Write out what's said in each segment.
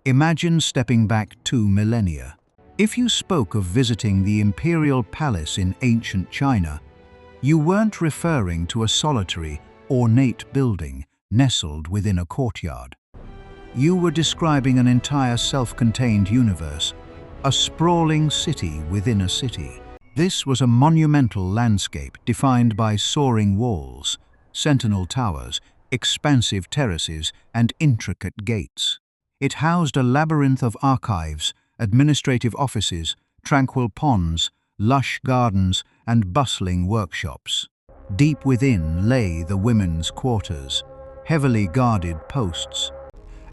Imagine stepping back 2 millennia. If you spoke of visiting the Imperial Palace in ancient China, you weren't referring to a solitary, ornate building nestled within a courtyard. You were describing an entire self-contained universe, a sprawling city within a city. This was a monumental landscape defined by soaring walls, sentinel towers, expansive terraces, and intricate gates. It housed a labyrinth of archives, administrative offices, tranquil ponds, lush gardens, and bustling workshops. Deep within lay the women's quarters, heavily guarded posts,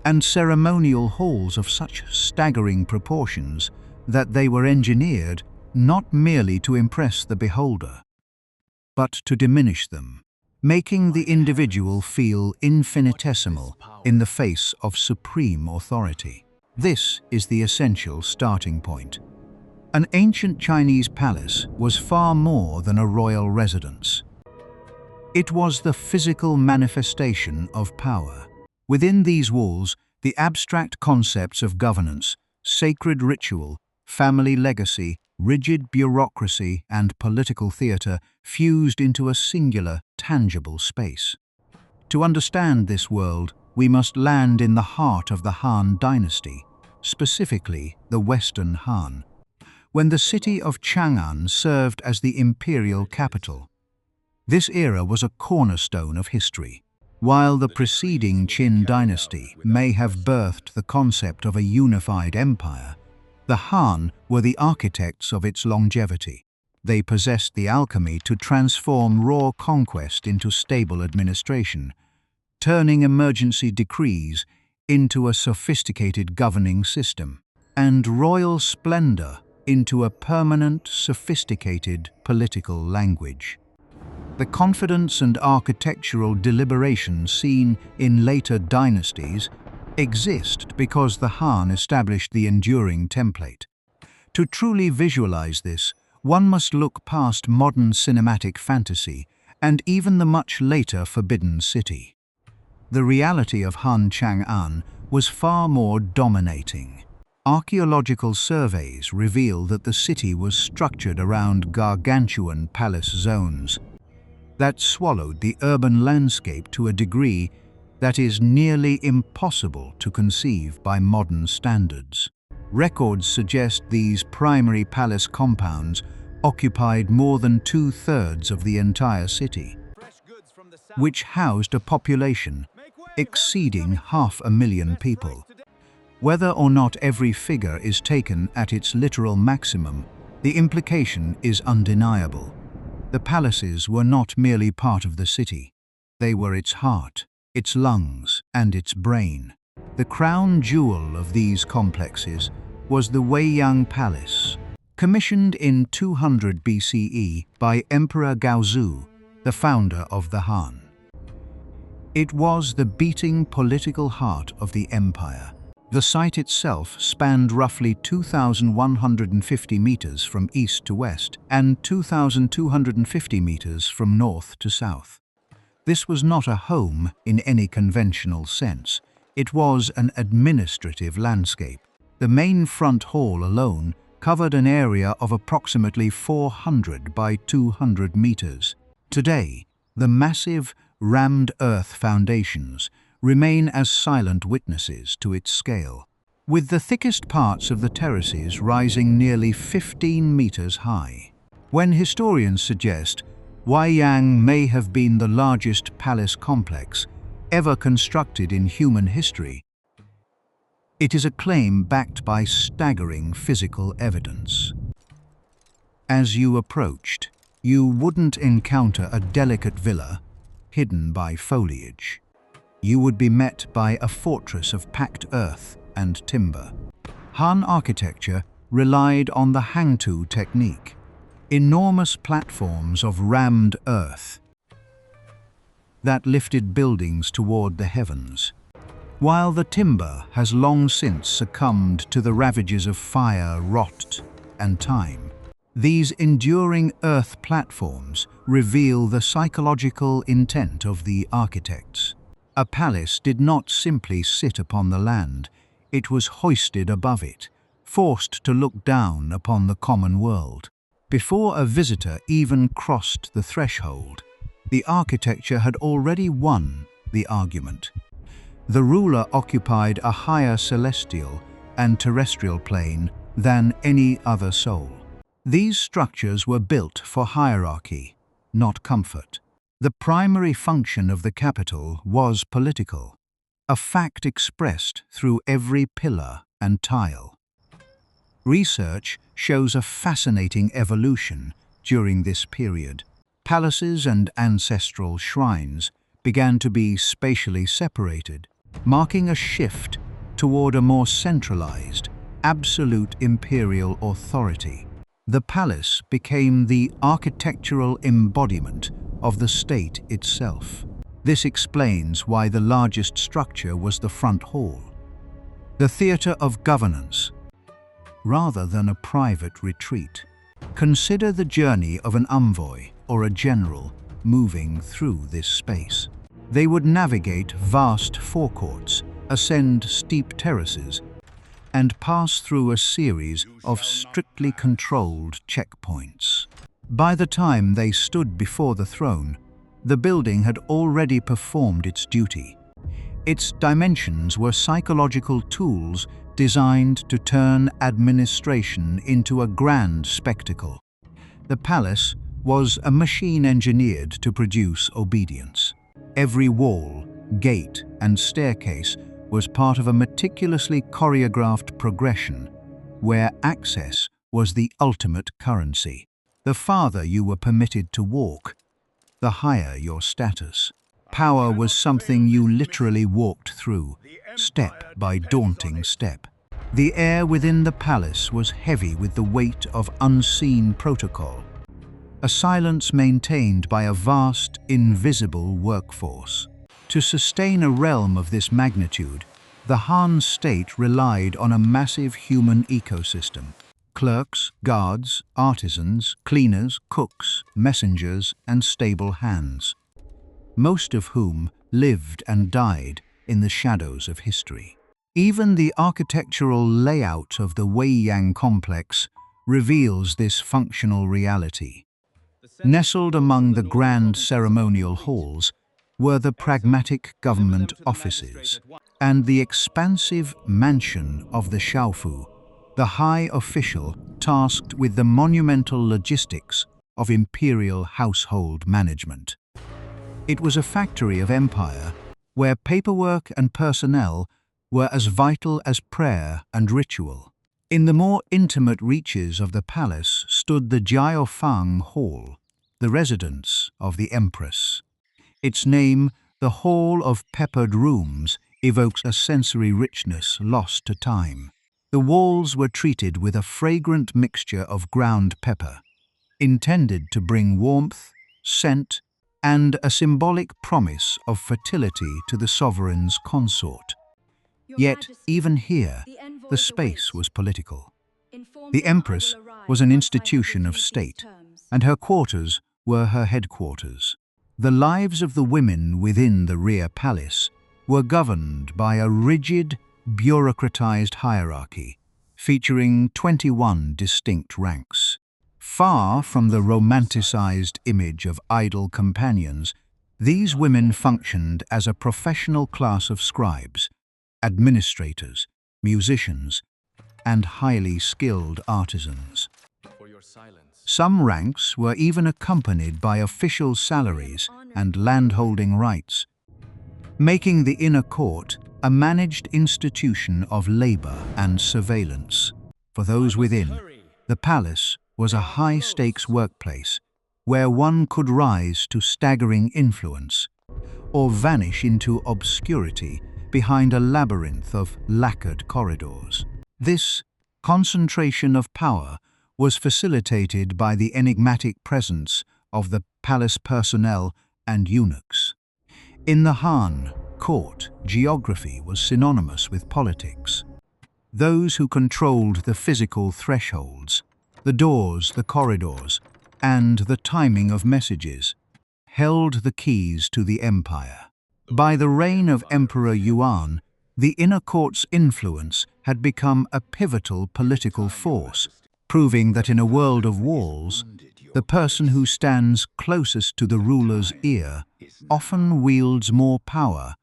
and ceremonial halls of such staggering proportions that they were engineered not merely to impress the beholder, but to diminish them, making the individual feel infinitesimal in the face of supreme authority. This is the essential starting point. An ancient Chinese palace was far more than a royal residence. It was the physical manifestation of power. Within these walls, the abstract concepts of governance, sacred ritual, family legacy, rigid bureaucracy, and political theatre fused into a singular, tangible space. To understand this world, we must land in the heart of the Han Dynasty, specifically the Western Han, when the city of Chang'an served as the imperial capital. This era was a cornerstone of history. While the preceding Qin dynasty may have birthed the concept of a unified empire, the Han were the architects of its longevity. They possessed the alchemy to transform raw conquest into stable administration, turning emergency decrees into a sophisticated governing system, and royal splendor into a permanent, sophisticated political language. The confidence and architectural deliberation seen in later dynasties exist because the Han established the enduring template. To truly visualize this, one must look past modern cinematic fantasy and even the much later Forbidden City. The reality of Han Chang'an was far more dominating. Archaeological surveys reveal that the city was structured around gargantuan palace zones that swallowed the urban landscape to a degree that is nearly impossible to conceive by modern standards. Records suggest these primary palace compounds occupied more than 2/3 of the entire city, which housed a population exceeding 500,000 people. Whether or not every figure is taken at its literal maximum, the implication is undeniable. The palaces were not merely part of the city. They were its heart, its lungs, and its brain. The crown jewel of these complexes was the Weiyang Palace, commissioned in 200 BCE by Emperor Gaozu, the founder of the Han. It was the beating political heart of the empire. The site itself spanned roughly 2,150 meters from east to west and 2,250 meters from north to south. This was not a home in any conventional sense. It was an administrative landscape. The main front hall alone covered an area of approximately 400 by 200 meters. Today, the massive, rammed earth foundations remain as silent witnesses to its scale, with the thickest parts of the terraces rising nearly 15 meters high. When historians suggest Weiyang may have been the largest palace complex ever constructed in human history, it is a claim backed by staggering physical evidence. As you approached, you wouldn't encounter a delicate villa hidden by foliage. You would be met by a fortress of packed earth and timber. Han architecture relied on the Hangtu technique, enormous platforms of rammed earth that lifted buildings toward the heavens. While the timber has long since succumbed to the ravages of fire, rot, and time, these enduring earth platforms reveal the psychological intent of the architects. A palace did not simply sit upon the land, It was hoisted above it, forced to look down upon the common world. Before a visitor even crossed the threshold, the architecture had already won the argument. The ruler occupied a higher celestial and terrestrial plane than any other soul. These structures were built for hierarchy, not comfort. The primary function of the capital was political, a fact expressed through every pillar and tile. Research shows a fascinating evolution during this period. Palaces and ancestral shrines began to be spatially separated, marking a shift toward a more centralized, absolute imperial authority. The palace became the architectural embodiment of the state itself. This explains why the largest structure was the front hall, the theater of governance, rather than a private retreat. Consider the journey of an envoy or a general moving through this space. They would navigate vast forecourts, ascend steep terraces, and pass through a series of strictly controlled checkpoints. By the time they stood before the throne, the building had already performed its duty. Its dimensions were psychological tools designed to turn administration into a grand spectacle. The palace was a machine engineered to produce obedience. Every wall, gate, and staircase was part of a meticulously choreographed progression where access was the ultimate currency. The farther you were permitted to walk, the higher your status. Power was something you literally walked through, step by daunting step. The air within the palace was heavy with the weight of unseen protocol, a silence maintained by a vast, invisible workforce. To sustain a realm of this magnitude, the Han state relied on a massive human ecosystem. Clerks, guards, artisans, cleaners, cooks, messengers, and stable hands, most of whom lived and died in the shadows of history. Even the architectural layout of the Weiyang complex reveals this functional reality. Nestled among the grand ceremonial halls were the pragmatic government offices and the expansive mansion of the Shaofu, the high official tasked with the monumental logistics of imperial household management. It was a factory of empire where paperwork and personnel were as vital as prayer and ritual. In the more intimate reaches of the palace stood the Jiaofang Hall, the residence of the Empress. Its name, the Hall of Peppered Rooms, evokes a sensory richness lost to time. The walls were treated with a fragrant mixture of ground pepper, intended to bring warmth, scent, and a symbolic promise of fertility to the sovereign's consort. Yet, even here, the space was political. The Empress was an institution of state, and her quarters were her headquarters. The lives of the women within the rear palace were governed by a rigid, bureaucratized hierarchy, featuring 21 distinct ranks. Far from the romanticized image of idle companions, these women functioned as a professional class of scribes, administrators, musicians, and highly skilled artisans. Some ranks were even accompanied by official salaries and landholding rights, making the inner court a managed institution of labor and surveillance. For those within, the palace was a high-stakes workplace where one could rise to staggering influence or vanish into obscurity behind a labyrinth of lacquered corridors. This concentration of power was facilitated by the enigmatic presence of the palace personnel and eunuchs. In the Han court, geography was synonymous with politics. Those who controlled the physical thresholds, the doors, the corridors, and the timing of messages, held the keys to the empire. By the reign of Emperor Yuan, The inner court's influence had become a pivotal political force, proving that in a world of walls, the person who stands closest to the ruler's ear often wields more power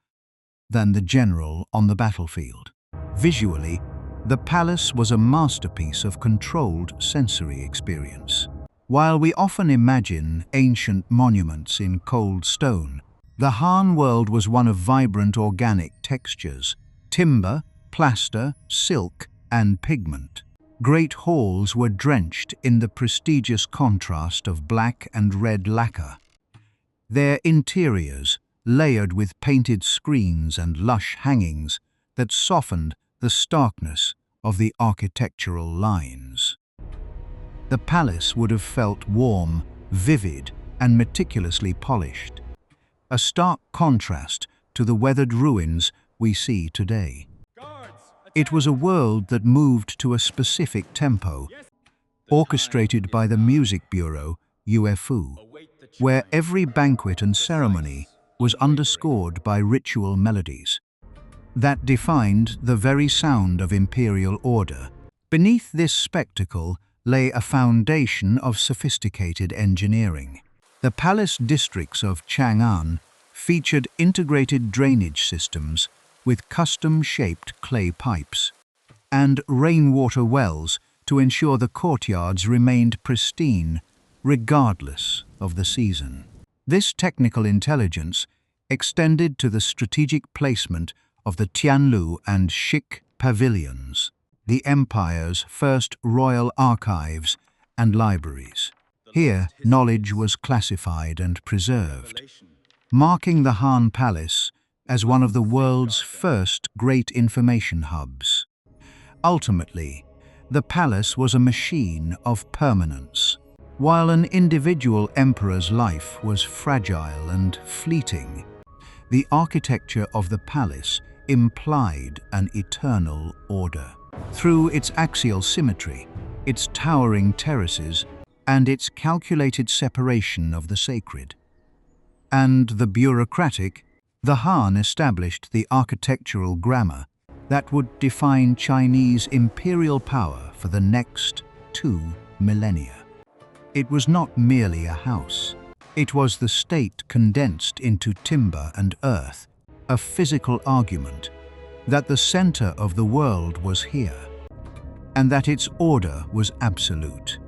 than the general on the battlefield. Visually, the palace was a masterpiece of controlled sensory experience. While we often imagine ancient monuments in cold stone, the Han world was one of vibrant organic textures: timber, plaster, silk, and pigment. Great halls were drenched in the prestigious contrast of black and red lacquer, their interiors layered with painted screens and lush hangings that softened the starkness of the architectural lines. The palace would have felt warm, vivid, and meticulously polished, a stark contrast to the weathered ruins we see today. It was a world that moved to a specific tempo, orchestrated by the music bureau, UFU, where every banquet and ceremony was underscored by ritual melodies that defined the very sound of imperial order. Beneath this spectacle lay a foundation of sophisticated engineering. The palace districts of Chang'an featured integrated drainage systems with custom-shaped clay pipes and rainwater wells to ensure the courtyards remained pristine regardless of the season. This technical intelligence extended to the strategic placement of the Tianlu and Shik pavilions, the empire's first royal archives and libraries. Here, knowledge was classified and preserved, marking the Han Palace as one of the world's first great information hubs. Ultimately, the palace was a machine of permanence. While an individual emperor's life was fragile and fleeting, the architecture of the palace implied an eternal order. Through its axial symmetry, its towering terraces, and its calculated separation of the sacred and the bureaucratic, the Han established the architectural grammar that would define Chinese imperial power for the next 2 millennia. It was not merely a house. It was the state condensed into timber and earth, a physical argument that the center of the world was here, and that its order was absolute.